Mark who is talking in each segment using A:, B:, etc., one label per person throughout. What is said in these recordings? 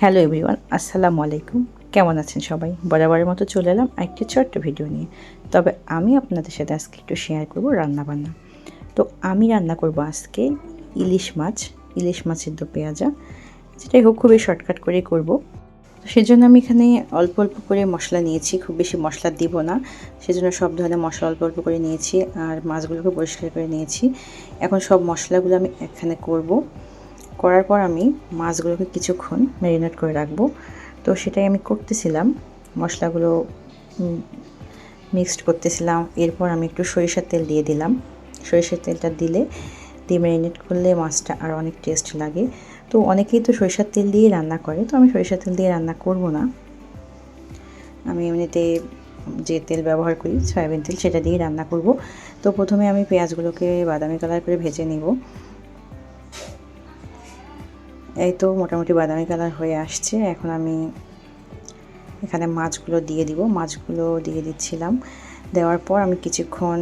A: Hello everyone, আসসালামু আলাইকুম। কেমন আছেন সবাই? বরাবরের মতো চলে এলাম একটি ছোট্ট ভিডিও নিয়ে। তবে আমি আপনাদের সাথে আজকে একটু শেয়ার করব রান্নাবান্না। তো আমি রান্না করব আজকে ইলিশ মাছের দো পেঁয়াজা। যেটাই হোক খুবই শর্টকাট করে করব। তো সেজন্য আমি এখানে অল্প অল্প করে মশলা নিয়েছি, খুব বেশি মশলা দিব না। সেজন্য সব ধরনের মশলা অল্প অল্প করে নিয়েছি আর মাছগুলোকে পরিষ্কার করে নিয়েছি। এখন সব মশলাগুলো আমি এখানে করব। করার পর আমি মাছগুলোকে কিছুক্ষণ ম্যারিনেট করে রাখবো। তো সেটাই আমি করতেছিলাম, মশলাগুলো মিক্সড করতেছিলাম। এরপর আমি একটু সরিষার তেল দিয়ে দিলাম। সরিষার তেলটা দিয়ে ম্যারিনেট করলে মাছটা আর অনেক টেস্ট লাগে। তো অনেকেই তো সরিষার তেল দিয়ে রান্না করে, তো আমি সরিষার তেল দিয়ে রান্না করব না। আমি এমনিতে যে তেল ব্যবহার করি সয়াবিন তেল, সেটা দিয়ে রান্না করব। তো প্রথমে আমি পেঁয়াজগুলোকে বাদামি কালার করে ভেজে নিব। এই তো মোটামুটি বাদামি কালার হয়ে আসছে। এখন আমি এখানে মাছগুলো দিয়ে দিব। মাছগুলো দিয়ে দিচ্ছিলাম। দেওয়ার পর আমি কিছুক্ষণ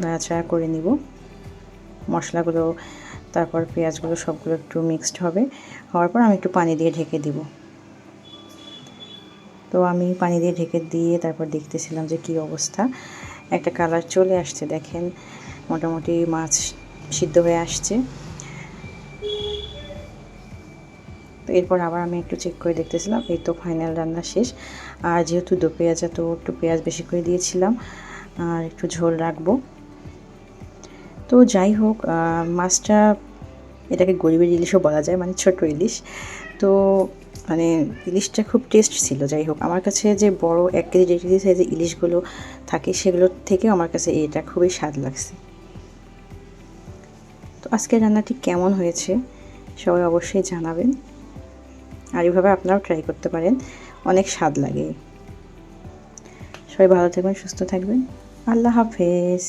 A: নাড়াচাড়া করে নিব মশলাগুলো, তারপর পেঁয়াজগুলো সবগুলো একটু মিক্সড হওয়ার পর আমি একটু পানি দিয়ে ঢেকে দিব। তো আমি পানি দিয়ে ঢেকে দিয়ে তারপর দেখতেছিলাম যে কী অবস্থা। একটা কালার চলে আসছে, দেখেন মোটামুটি মাছ সিদ্ধ হয়ে আসছে। তো এরপর আবার আমি একটু চেক করে দেখতেছিলাম, এই তো ফাইনাল রান্না শেষ। আর যেহেতু দো পেঁয়াজা, তো একটু পেঁয়াজ বেশি করে দিয়েছিলাম আর একটু ঝোল রাখবো। তো যাই হোক, মাছটা এটাকে গরিবের ইলিশও বলা যায়, মানে ছোট ইলিশ। তো মানে ইলিশটা খুব টেস্ট ছিল। যাই হোক, আমার কাছে যে বড় 1 কেজি 1.5 কেজি সাইজের ইলিশগুলো থাকে সেগুলোর থেকে আমার কাছে এটা খুবই স্বাদ লাগছে। তো আজকের রান্নাটি কেমন হয়েছে সবাই অবশ্যই জানাবেন। আর এভাবে আপনারাও ট্রাই করতে পারেন, অনেক স্বাদ লাগে। সবাই ভালো থাকবেন, সুস্থ থাকবেন। আল্লাহ হাফেজ।